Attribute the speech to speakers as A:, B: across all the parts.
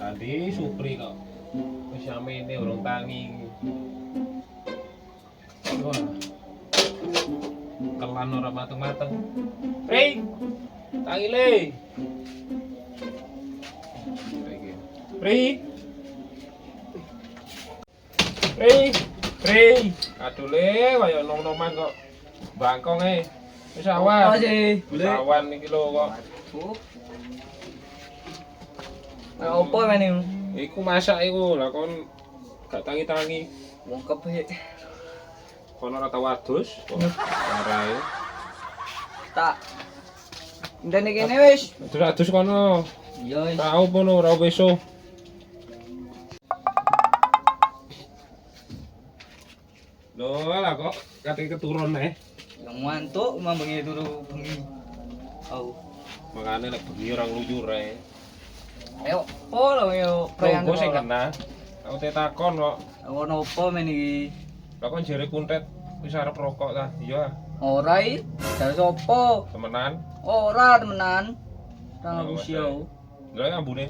A: Tadi Supri kok. Wis amene urung tangi. Wah. Kelan ora mateng-mateng. Pri. Tangi le. Pri. Pri. Pri. Aduh le, kaya nom-noman kok. Bangkong e. Wis awan. Wis awan iki lho kok.
B: Opo meneh?
A: Iku masak iku, lah kon gak tangi-tangi.
B: Wong kepek.
A: Kono ora tau adus. Arae.
B: Tak. Ndene kene wis.
A: Adus kono.
B: Iya wis.
A: Tau pono ora besok. Lho lah kok kate keturun
B: Yang ngantuk mambengi turu bengi. Au.
A: Makane nek bengi ora ngluyur ae.
B: Ayo, po lho yo preyan.
A: Kok sing kena. Aku te takon kok.
B: Ono opo men iki?
A: Lah kon jere kuntet wis arep rokok ta? Iya.
B: Ora iki, dari sopo?
A: Temenan.
B: Ora temenan. Tang usia.
A: Lha ambune.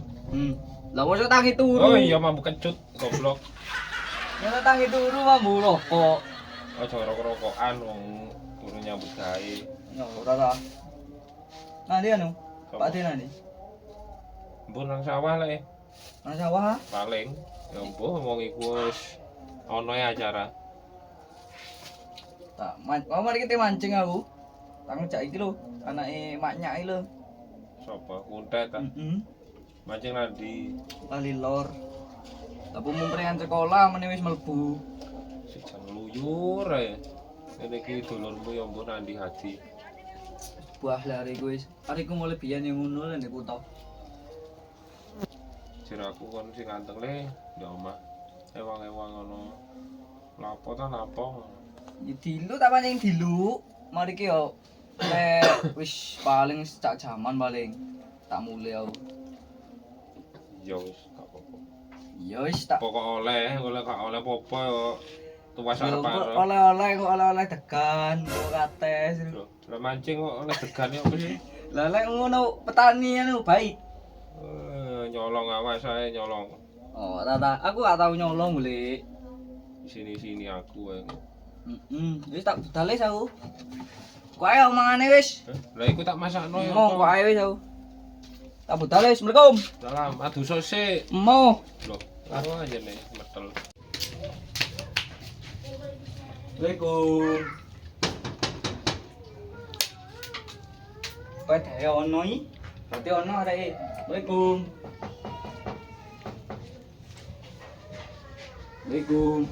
B: Lah wis tangi turu.
A: Oh iya mambu kecut goblok.
B: Ya tangi turu mambu rokok.
A: Aja rokok-rokokan wong turu nyambut gawe.
B: Ya ora ta. Nanti anu, Pak De nanti.
A: Mbun nang sawah lek.
B: Nang sawah.
A: Paling ya mbuh wong iku wis ana acara.
B: Tak, mau mari kita mancing aku. Tak ngejak iki lho, anake maknya iki lho.
A: Sopo? Kuntet ta? Mancing nanti.
B: Lali lor. Tapi mumprean sekolah meneh wis mlebu.
A: Sejak ngluyur ae. Ngene iki dulurmu ya mbun nandi hadi.
B: Buah lari gue wis. Ariku mulai biyen yang ngono nek kutho.
A: Jeraku kon sing ganteng le, ya omah. Ewang-ewang ngono. Lapo ta lapo?
B: Ya dilu tak pancing dilu. Mari ki yo nek wis paling cak jaman paling tak mulai aku.
A: Ya wis gak apa-apa.
B: Ya wis tak
A: Pokok oleh gak oleh apa-apa yo. Tuwas arep-arep.
B: oleh-oleh kok oleh-oleh degan, kok kates.
A: Lah mancing kok oleh degan yo apa sih?
B: Lah lek ngono petani anu baik.
A: Nyolong awas ae nyolong.
B: Oh, tata, aku gak tau nyolong golek.
A: Sini aku ae.
B: Wis tak budales aku. Kok ae omongane wis.
A: Lah iku tak masakno ya.
B: Kok ae wis aku. Tak budales, Assalamualaikum.
A: Salam, adu sose.
B: Mo.
A: Loh, karo aja nih metel.
B: Assalamualaikum. Kok dhewe ono iki? Berarti ono areke. Assalamualaikum. Assalamualaikum.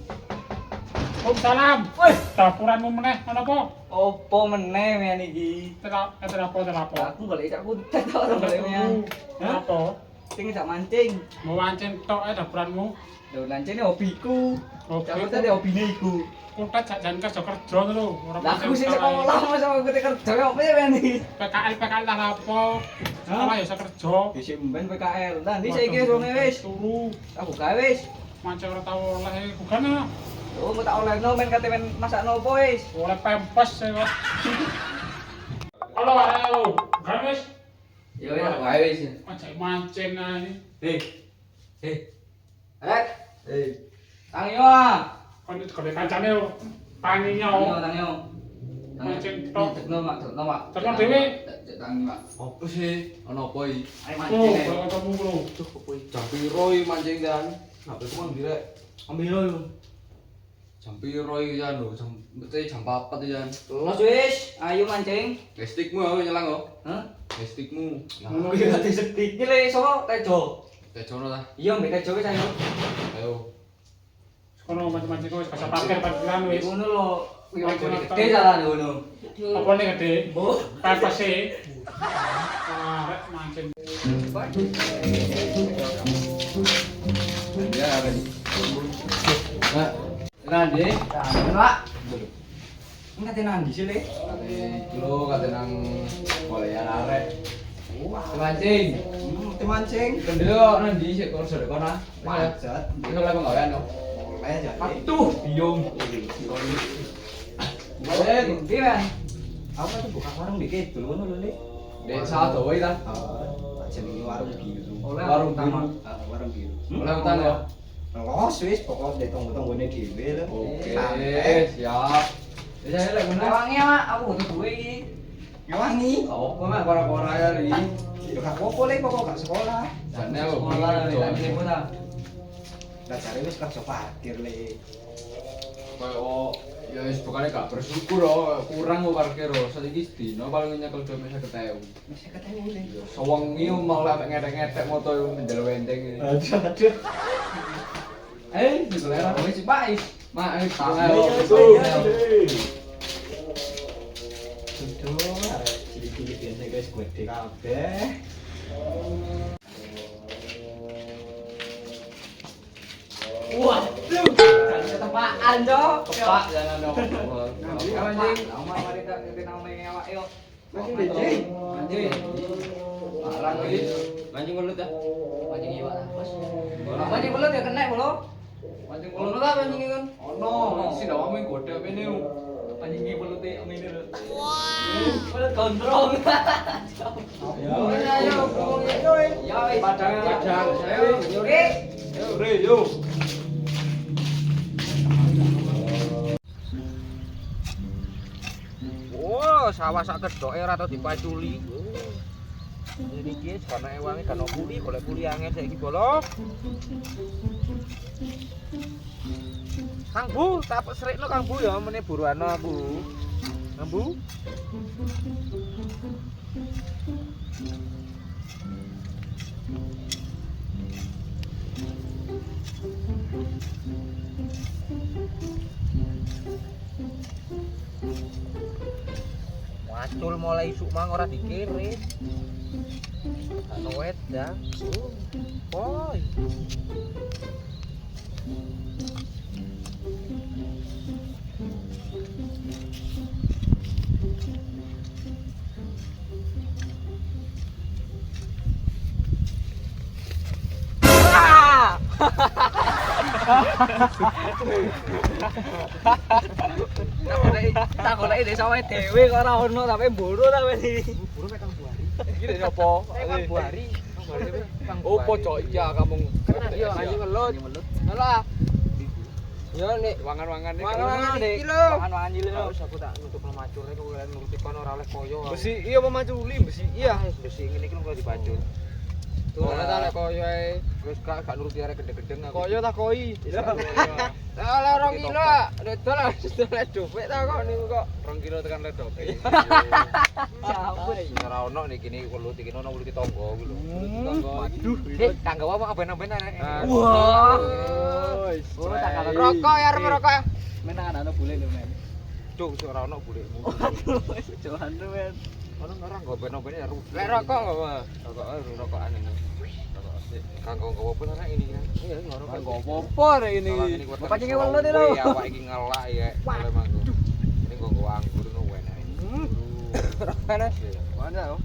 C: Salam. Wih, dapuranmu meneh ana apa?
B: Opo meneh men iki?
C: Terapo?
B: Aku balik cak kuntet ora balik men.
C: Apa?
B: Sing jak mancing.
C: Mau mancing tok dapuranmu.
B: Lho lancene hobiku.
C: Hobi
B: Cak kuntet hobine iku.
C: Kuntet jak jan kerja lho.
B: Lah aku sing sekolah masa aku kerja opo men iki?
C: PKL lah apa? Sekolah ya iso kerja.
B: Wis mben PKL. Lah ndi saiki wis wis.
C: Turu.
B: Aku gawe wis.
C: Mancing ora tau oleh bukan.
B: Oh, mau tak olehno men kate men masakno opo wis?
C: Oleh pempes kok. Halo, halo. Kan wis
B: Yo ya gawe wis.
C: mancing ae.
B: Tangi ah.
C: Kon kode kancane tanginya.
B: Tangi.
C: Mancing tok.
B: Tekno mak, tekno mak.
C: Tekno dhewe.
B: Tangi mak.
D: Apa sih? Ono apa iki?
B: Ayo
C: Oh,
B: mancing.
C: kalau ketemu lho.
D: Duh, apa iki? Jam piro iki mancing kan? Apa iku mang direk?
B: Ambil lho.
D: Jam piro iki kan lho? Jam 4 iki kan.
B: Terus wis, ayo mancing.
D: Gestikmu aku nyelang kok.
B: Hah?
D: Gestikmu.
B: Ngono ki ati sedikit le iso tejo.
D: Tejono ta?
B: Iya, mbek tejo wis ayo.
D: Ayo.
C: Kono mancing-mancing wis bisa parkiran wis.
B: Ngono lho. Kuwi gede jalan ngono.
C: Apa nih gede?
B: Bu.
C: Pepes e. Arek mancing.
D: Ya apa nih? Nah, nanti
B: Pak. Ngate nang ndi sih le?
D: dulu kate nang bolehan arek. Mancing.
B: Mancing.
D: Kendel nanti sik kok sore kono.
B: Macet.
D: Iso lek penggawean kok.
B: Oleh aja.
D: Aduh, biung.
B: Boleh, ndi kan? Aku tuh buka warung dikit dulu ngono lho le.
D: Dek satu wae ta.
B: Jenenge warung biru.
D: Warung
B: utama.
D: biru.
B: Warung
E: orang biru.
D: Oleh hutan ya.
E: Los wis pokok de tonggo-tonggone dhewe lho.
D: Oke, siap. Ya saya lek ngono.
B: Ngewangi mak, aku butuh duwe iki.
E: Ngewangi.
D: Apa mak kora-kora ya ri.
E: Ya gak apa-apa le pokok gak sekolah.
D: Jane aku
B: Sekolah tadi sing ta.
E: Lah jare wis kerja parkir le.
D: Kayak ya wis pokoknya gak bersyukur oh kurang kok parkir oh saiki sedino paling nyekel dhewe 50.000.
E: Wis ketemu le.
D: Ya sewengi mau lek ngedek-ngedek moto menjel wendeng iki.
E: Aduh.
D: Selera wis baik. Mak tangan.
E: Duduh, arek cilik-cilik biasa guys gede kabeh.
B: Waduh, ketepaan Cok.
D: Tepak jangan dong.
B: Anjing, aman mari tak namanya awak yo.
E: Masih becek.
B: Anjing.
D: Larang iki. Mancing welut ya.
B: Anjing iwak ta, Bos. Anjing belut ya kena bolo.
D: Mancing
B: Ono
D: welut.
B: ta anjing iki kan?
D: Ono, sing dawa ming godhe mene.
B: Anjing iki belut e ngene lho. Belut gondrong. Ayo, ayo. Ya wis.
D: Padang.
B: Ayo, Yogi.
D: Ayo, Re, yo.
F: Oh, sawah sak kedoke ora tau dipaculi. Ini iki karena ewange kan kuli, golek kuli angel saiki bolong. Kang Bu, tak srikno Kang Bu ya meneh buruano aku. Kang Bu. Wacul mulai isuk mang ora dikirim. Ono wedang. Boy. Tak goleki desa wae dhewe kok ora ono tapi mburu ta wis iki. Mburu mek Kang Buari. Iki lho apa? Kang Buari. Kang Buari Kang Buari.
D: Opo cok iya kamu.
F: Iya anjing welut. Lah. Ya nek
D: Wangan-wangan iki.
F: mangan
B: Iki
F: iki
B: lho.
F: Mangan iki lho. Wis aku tak nutup lemacure kok kalian nuruti kono ora oleh koyo.
D: Besi iya apa maculi besi iya.
F: Besi ngene iki lho dibacul.
D: Ora ta lek koyo ae.
F: Wis gak nuruti arek gede-gede aku.
D: Koyo ta koi.
F: Lah 2 kilo. Dodol dodol dhopek ta kok niku kok 2 kilo tekan le dhopek. Ora ono nek kene welut iki ono welut tangga kuwi lho. Waduh, kanggo apa ben-ben arek.
B: Wah.
F: Oh, tak kalau rokok ya, arep rokok ya.
B: Menangan ana bule lho, Men.
F: Cuk, ora ono bulekmu.
B: Johan tuh, Men.
F: Ono ora nggo ben-ben ya. Lek rokok enggak, Mas. Rokokan ini. Rokok sik. Kanggo nggowo apa nek ini kan? Iya, ngarep
D: Kanggo apa rek ini?
B: Bapak jenenge welut lho.
F: Ya, awak iki ngelak ya. Oleh manggo. Ini nggo anggur ngono enak. Rokokane.
D: Mana yo?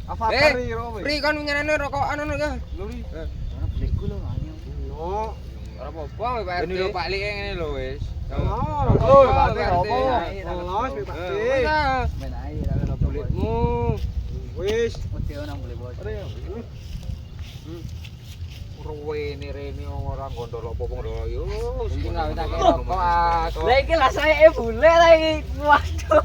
D: Apa
F: Eh,
D: kari ro?
F: Pri kon nyenene rokokan ono ya.
D: Luri.
B: Ora buleku lho, anjing.
D: No.
F: Ora apa-apa Pak RT. Ini lho Pak Lik ngene lho wis.
D: Oh, berarti apa? Los Pak.
B: Men ae ra ono bulet.
F: Bulekmu.
D: Wis.
B: Mesti ono bulet bos.
F: Rene rene ora gondol apa-apa ngono yo.
B: Iki gak tak rokok. Lah iki lah saya bule ta iki. Waduh.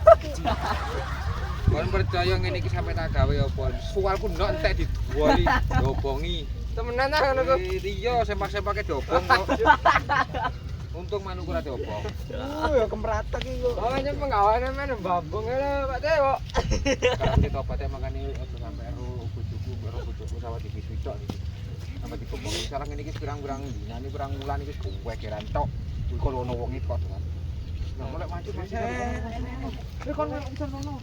F: Kon percaya ngene iki sampe tak gawe apa? Suwalku ndok entek diduwoni, dobongi. Temenan ta ngono kok. Iya, sempak-sempake dobong kok. Untung manuk ora diobong.
D: Oh, ya kemratek iki kok.
F: Oh, nyem penggaweane men mbambung ngene Pak Dewo. Kalau kita obatnya makane ojo sampe bojoku sawat dipisu tok iki. Sampai dikobong sekarang ini iki pirang-pirang dina ini pirang wulan iki kuwekeran tok. Kuwi kalau ono wong ikut kan. Nah, mulai maju maju. Wis kon bisa ono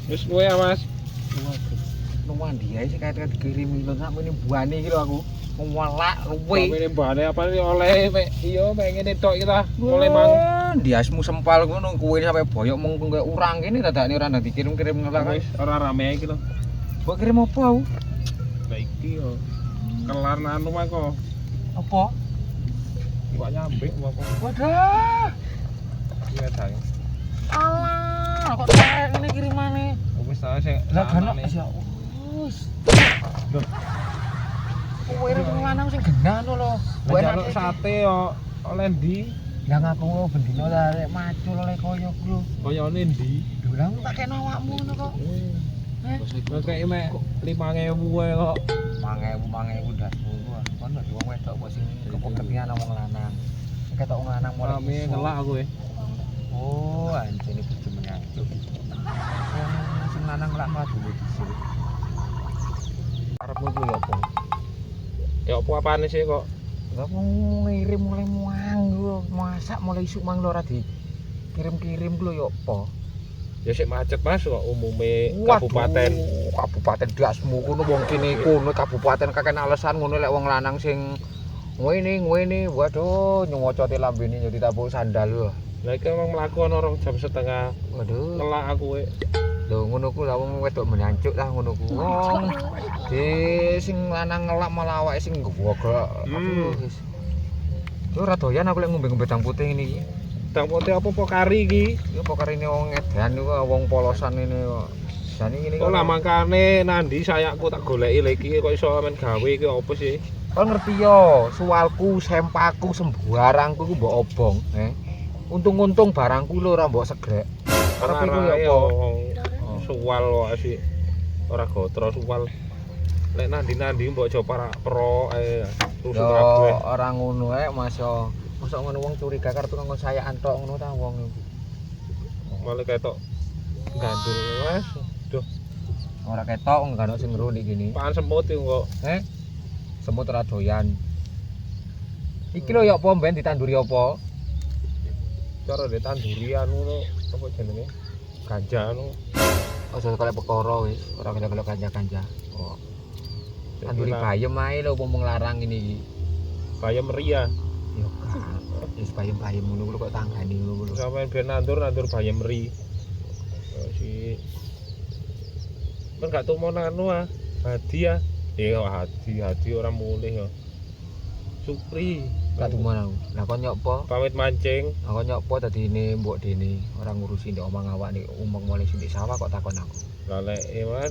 A: Wis kowe ya, Mas.
F: Nuwandi ae sik kait-kait dikirimi lho sak mene buane iki lho aku. Ngwelak luwe.
A: Ini mbane apa nih oleh mek iya mek ngene tok iki ta. Oleh mang.
F: Diasmu sempal ngono kuwi sampe boyok mung koyo urang kene dadakne ora nang dikirim-kirim ngelak.
A: Wis ora rame iki lho.
F: Mbok kirim apa aku?
A: Lah iki yo. Kelar anu mah kok.
F: Apa?
A: Iwak nyambik apa?
F: Wadah.
A: Iya dang.
F: Alah, kok tek ngene kirimane.
A: Wis ta sing
F: Lah kan
A: anane.
F: ya wis. Lho. Kowe rek wong lanang sing genah lho.
A: Lah jaluk sate yo oleh ndi?
F: Lah ngaku bendino arek macul oleh koyo ku lho.
A: Koyone ndi?
F: Lho lah tak kene awakmu ngono kok.
A: Lah kayak mek 5.000 wae kok.
F: 5.000 dasmu ku. Kon dadi wong wedok kok sing kepengen wong lanang. Ketok wong lanang mulai
A: Rame ngelak aku e.
F: Oh, anjene bojo menyangcuk. Sing lanang lak mlaku dhisik. Arepmu ku yo apa?
A: Ya apa apane sih kok?
F: Lah wong ngirim mulai muang lho, masak mulai isuk mang lho ora dikirim-kirim ku lho yo apa?
A: Ya sik macet Mas kok umume kabupaten.
F: Kabupaten Dasmu kono wong kene kono kabupaten kakek alasan ngono lek wong lanang sing ngene waduh nyuwocote lambene yo ditabuk sandal lho.
A: Lah iki emang mlaku ana rong jam setengah.
F: Waduh.
A: Ngelak aku e.
F: Lho ngono ku lah wong wedok menyancuk lah ngono ku. Wong sing lanang ngelak malah awake sing ngwogok. Aduh wis. Yo ora doyan aku lek ngombe dang putih ngene iki.
A: Dang putih apa kari iki?
F: Yo pokarine wong edan niku wong polosan ngene kok. Jane ngene
A: Oh lah mangkane nandi sayakku tak goleki lek iki kok iso men gawe iki apa sih?
F: Kon ngerti yo, suwalku, sempaku, sembarangku ku mbok obong, untung-untung barangku lho ora mbok segrek. Arep iku yo apa?
A: Suwal kok sih. Ora gotro suwal. Lek nandi-nandi mbok aja pro tusuk kabeh.
F: Yo ora ngono Mas yo. Mosok ngono wong curiga karo tukang sayakan tok ngono ta wong iku.
A: Malah ketok gandul Mas. Duh,
F: Ora ketok enggak ono sing ngero nek gini.
A: pan semut iki kok.
F: Semut ora doyan. Iki lho ya apa mben ditanduri apa?
A: Cara ditanduri anu lho, apa jenenge? Ganja anu.
F: Aja kalek perkara wis, ora gelek-gelek ganja-ganja. Oh. Tanduri
A: Jadi,
F: bayem ae lho wong larang ngene iki.
A: bayam ria.
F: Yo kan. Wis bayem-bayem ngono kok tanggani ngono lho.
A: Sampeyan ben nandur bayam ri. Oh si. Men gak tumon anu hadiah. Hadi ora mulih ya. Supri.
F: Tak tuman aku. Lah kon nyopo?
A: Pamit mancing.
F: Aku nyopo dadi ini mbok dene ora ngurusi ndek omang awak nek umeng mulai sindik sawah kok takon aku.
A: Lah lek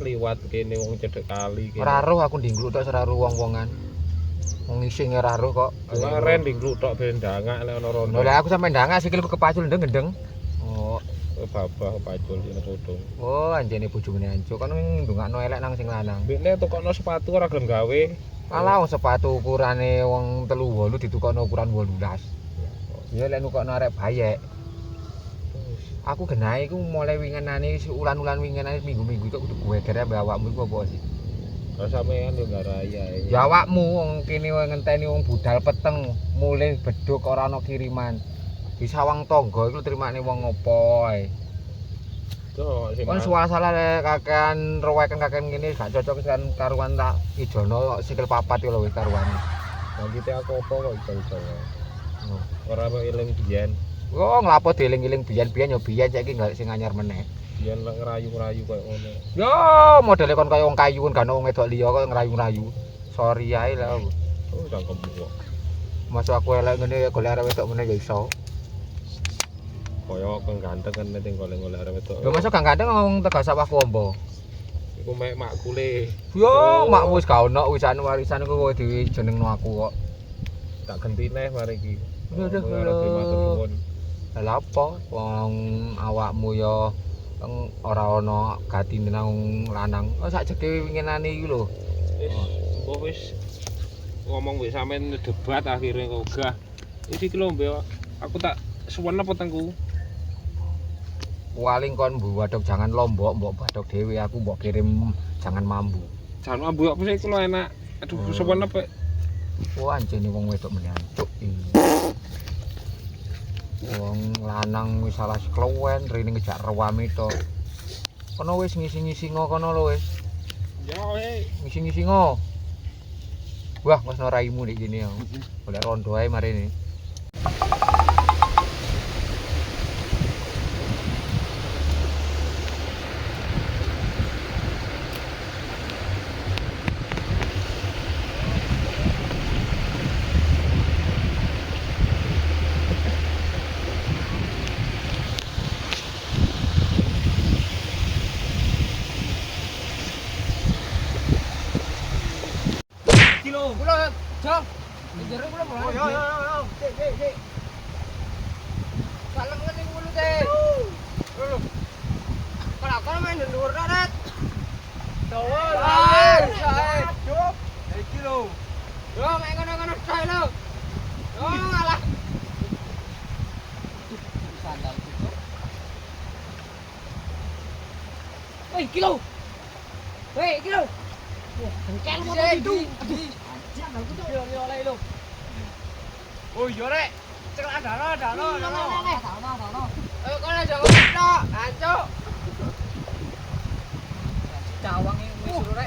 A: liwat kene wong cedhek kali kene.
F: Ora roh aku ndinggluk tok ora roh wong-wongan. Wong ising ora roh kok.
A: Kemarin dingluk tok ben ndangak lek ana rondo.
F: Lah aku sampe ndangak sikilku kepacul ndeng-ndeng. Oh,
A: babah pacul dina tudung.
F: oh anjene bojone ancuk kan ndongakno elek nang sing lanang.
A: Mbekne tukokno sepatu ora gelem gawe.
F: Alah wong sepatu ukurane wong 3.8 ditukokno ukuran 18. Ya lek nukokno arek bayek. Aku genahe iku mulai wingenane ulan-ulan wingenane minggu-minggu kok kudu geger ambek awakmu iku apa sih?
A: Lah sampean yo garaya.
F: Ya awakmu wong kene ngenteni wong budal peteng mulih beduk ora ana kiriman. Di sawang tangga iku trimane wong opo ae.
A: Tuh,
F: Kon suasana kakean rowekan kakean ngene gak cocok kan karuan tak ijono sikil papat lho wis karuane.
A: Lah kita aku apa kok iso-iso. Ora kok eling biyen.
F: Oh nglapo dieling-eling biyen-biyen yo biyen saiki gak sing anyar meneh.
A: Biyen lek ngerayu-ngerayu koyo ngono.
F: Yo modele kon kaya wong kayun gak ono wong wedok liya kok ngerayu-ngerayu. Sorry ae lah.
A: Oh, cangkem kok.
F: Masuk aku elek ngene golek arek wedok meneh ya iso.
A: Kaya kok ganteng kan nek golek-golek arek wedok.
F: Lho masuk gak ganteng wong Tegal Sawah Kombo.
A: Iku mek makule.
F: Yo makmu wis gak ono warisan iku kowe dhewe jenengno aku kok.
A: Tak genti neh mari iki.
F: Aduh,
A: Ora terima suwun.
F: Lah apa wong awakmu ya ora ana gatine nang lanang. Oh sak jeke winginane iki lho.
A: Wis, mbok wis ngomong wis sampean debat akhirnya kok gah. Iki lho mbek aku tak suwen apa tengku.
F: Waling kon mbadok jangan lombok mbok badok dhewe aku mbok kirim jangan mambu.
A: Jangan ambu apa sih iku lho enak. Aduh suwen apa.
F: Wah anjene wong wedok menyancuk iki. Wong lanang wis salah seklewen rene ngejak rewame to. Kono wis ngisi-ngisingo kono lho wis.
A: Ya
F: Ngisi-ngisingo. Wah, wis no raimu nek gini ya. Golek rondo ae marene. Sik. Salam ngene mulu teh. Kalau main ndur darat. Sae. Cuk. Iki lho. Yo main ngono-ngono sae lho. Yo ngalah. Sandal cuk. Woi, kilo. Woi, kilo. Wah, kencang motor itu. Anjir, aku tuh. Yo oleh lho. Oh, yo rek. Ceklak dano. Ayo kono jangan kita, hancur. Cawang yang wis suruh rek.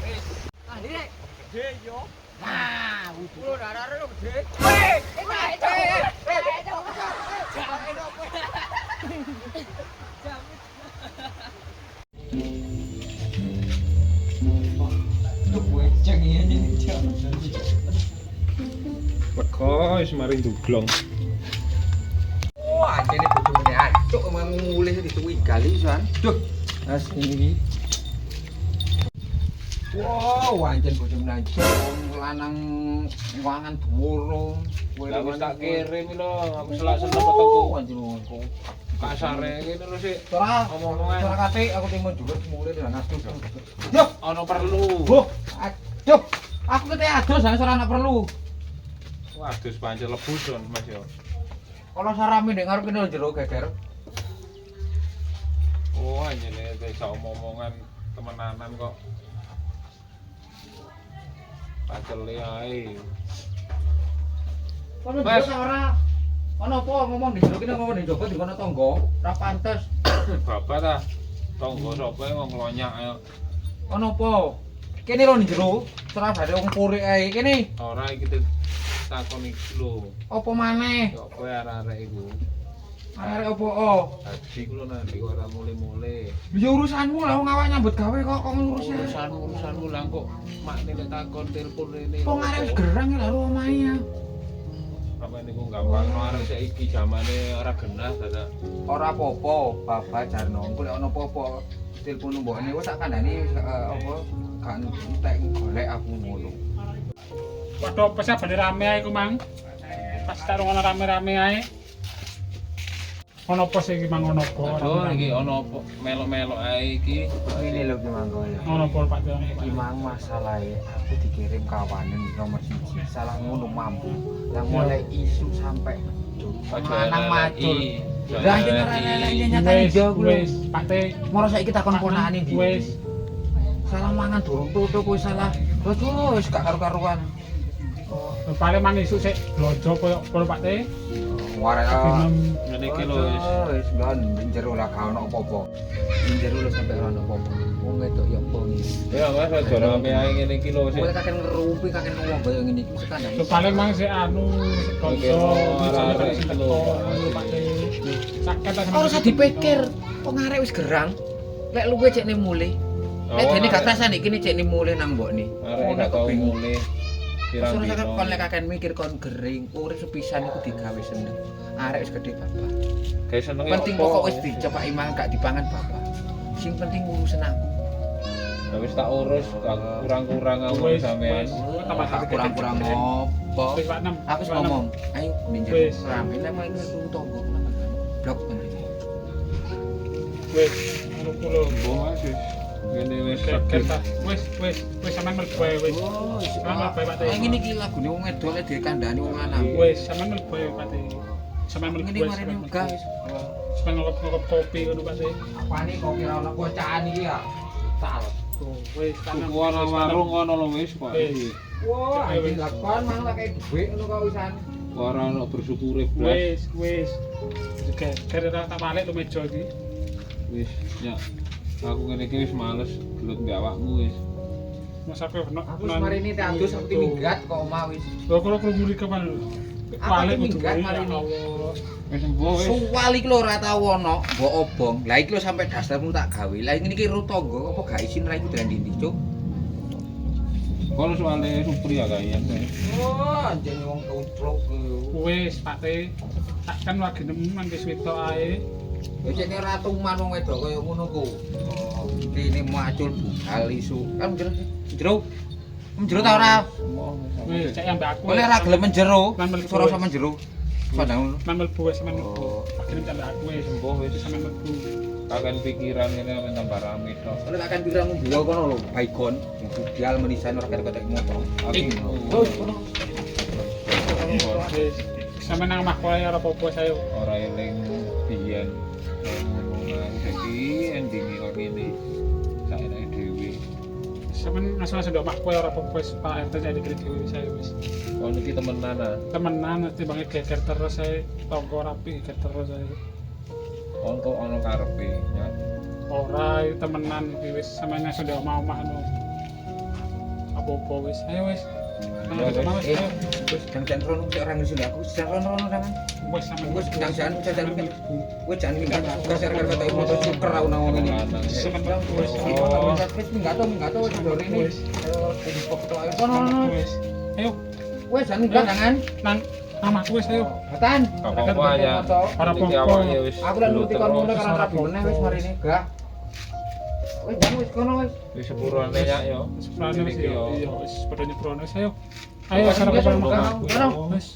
F: Wis. Ah, ini rek. Gede yo. Nah, udah darah lu gede. Weh,
A: Wego wis mari duglong.
F: wah, anjene bojone ancuk emang mulih dituwi gali soan. Duh, asli. Wow, anjen bojone ancuk lanang wangan dhuwur.
A: Lah wis tak kirim lho, aku selak-selak fotoku.
F: Anjen ngono.
A: Kasare ngene lho sik.
F: Ora
A: Omong-omongan.
F: ora kate aku timun juga mulih dengan aduh. Yo,
A: Ono perlu.
F: aduh. Aku kate aduh saya ora ana perlu.
A: Waduh, pancen lebuson Mas yo.
F: Kalau sarame ndek ngarep kene jero geger.
A: Oh, anjene desa omong-omongan temenanan kok. Pacele ae.
F: Kono
A: Mas.
F: jero ora. Ono apa ngomong di jero kene ngomong di jogo di kono tangga. Ora pantes.
A: Bapak ta. Tonggo sapa ngomong nglonyak ayo.
F: Ono apa? Kene lho di jero. Ora bare wong purik ae kene.
A: Ora iki takon iki lho.
F: Apa maneh?
A: Kok kowe arek-arek iku.
F: Arek apa? Oh.
A: Haji ku lho nanti kok ora mulai-mulai.
F: Ya urusanmu lah wong awak nyambut gawe kok ngurus
A: Urusanmu lah kok makne nek takon telepon rene.
F: Wong arek wis gerang ya lho omahe ya.
A: Apa niku gampang no arek saiki zamane ora genah dadak.
F: Ora apa-apa, Bapak Jarno. Engko lek ono apa-apa telepon mbokne wis tak kandhani apa gak entek golek aku ngono.
C: Waduh, pas abane rame ae ku, Mang. Pas tak ngono rame-rame ae. Ono apa sih iki, Mang, ono apa?
A: Aduh iki ono apa melok-melok ae iki.
E: Ini lho ki mangko ya.
C: Ono apa, Pak Jon?
E: Iki mang masalahe aku dikirim kawanan nomor 1 salah ngono mampu. Yang mulai isu sampai manang macul. Lah iki ora nyatane jo kuwi.
C: Wis, Pak Te.
E: Moro saiki takon ponakane ndi.
C: Wis.
E: Salah mangan durung tutuk kuwi salah. Wis gak karu-karuan.
C: Paling mang isuk sik blojo koyo Pak Te.
E: Warek
A: Ngene iki lho wis.
E: wis ngon njero lah gak ono apa-apa. Njero lho sampai ora ono apa-apa. Wong wedok ya apa iki.
A: Ya Mas aja rame ae ngene iki lho sik.
E: Kowe kakek ngerumpi kakek ngomong kaya ngene iki wis kandhane.
C: Paling mang sik anu
A: Oke, arek-arek iki lho.
C: Pak Te. Sakit ta
E: Ora usah dipikir, wong arek wis gerang. Lek luwe cekne mulih. Lek dene gak kerasa iki cekne mulih nang mbokne.
A: Arek gak tau mulih.
E: Ora
A: Pirang-pirang.
E: usah kon lek kakek mikir kon gering, urip sepisan iku digawe seneng. Arek wis gedhe bapak.
A: Kayak seneng
E: Penting pokok wis dicepaki mangan gak dipangan bapak. Sing penting urusan aku.
A: Ya wis tak urus, tak kurang-kurang aku sampean.
E: Tak kurang-kurang ngopo.
C: Wis Pak Nem.
E: Aku wis ngomong, ayo minjem
C: Wis.
E: rame lek mau ngetu tonggo blok penting.
C: Wis, anu kulo.
A: Oh, Mas wis. Ngene wis
C: Sakit ta.
A: sakit.
C: Wis sampean mlebu ae wis. Sampean mlebu ae, Pak Te.
E: Kayak ngene iki lagune wong wedok lek dikandani wong lanang.
C: Wis, sampean mlebu ae, Pak Te. Sampean mlebu
E: Ngene
C: ae.
E: marine guys.
C: Sampean ngokop kopi ngono, Pak Te.
E: Apane kok kira ono bocaan iki ya? Tal.
C: Tuh, wis tanam.
A: Tuku ana warung ngono lho wis kok.
C: Wis.
E: Wah, anjing lakon mang lak kayak dhuwit ngono kok wisan.
A: Ora ono bersyukure blas.
C: Wis. Oke, kira tak balik lo meja iki.
A: Wis, ya. Aku ngene iki wis males gelut mbek awakmu wis.
C: Mas aku ono.
E: Aku wis mari ini tak adus seperti minggat kok omah wis.
C: Lho kalau muri kapan? Balik kudu
E: minggat
C: ya
E: mari ini.
C: Allah.
A: Wis sembuh wis.
E: Suwal iki lho ora tau ono, mbok obong. Lah iki lho sampe dasarmu tak gawe. Lah ngene iki rutangga apa gak isin ra iku dalan ndi, Cuk?
A: Kalau soalnya supri ya kayaknya.
E: Wah, anjing wong kutruk.
C: Wis, Pak Te. Takkan lagi nemu mangke wedok ae.
E: Ya jane ratu man wong wedok kaya ngono ku. Oh, kene macul bugal isu. Kan jero. Menjero ta ora?
C: Wis cek ambek aku.
E: Oleh ora gelem menjero.
C: Man mlebu.
E: Suara sama menjero. Padahal
C: Man mlebu wis man mlebu. Akhirnya cek ambek aku wis.
A: Sembuh wis
C: Sampe mlebu.
A: akan pikiran ini apa tambah rame tok.
E: oleh akan pikiranmu beliau kono lho, Baygon. Budal menisan ora ketek motor. Terus kono.
C: Sampe nang mahkota ora apa-apa saya.
A: Ora eling biyen ngomongan saiki endinge kok ngene. Saenake dhewe.
C: Sampe asal-asal ndok mahkota ora apa-apa wis Pak RT jadi kiri dhewe saya wis.
A: Oh niki temenan ah.
C: Temenan mesti banget geger terus saya tonggo rapi geger terus saya.
A: Ono ono karepe ya.
C: Ora temenan iki wis sampeyan sudah omah-omah anu. Apa-apa wis. Ayo wis. Nang
A: Ya,
C: omah wis. Ayo.
E: Wis jangan rono sik ora ngesul aku. Jangan rono jangan.
C: Wis sampeyan
E: Wis jangan wis jangan minggat. Kasar kata motor super ra nang ngene.
C: sampeyan wis.
E: Wis minggat to dore ini. Ayo impok to ayo kono.
C: Wis. Ayo.
E: Wis jangan.
C: Nang omahku wis ayo.
E: Batan.
A: Apa-apa ya.
C: Ora
A: Iki
C: apa-apa.
A: awake wis.
E: Aku lan nuti kon ngono karena rabi meneh wis mari ini gak. Wis jangan wis kono wis.
A: Wis sepurane ya yo.
C: Seprane wis
A: Iki
C: yo.
A: yo.
C: Iya wis padha nyeprono wis ayo. Ayo sarap bareng
E: Kono.
C: wis.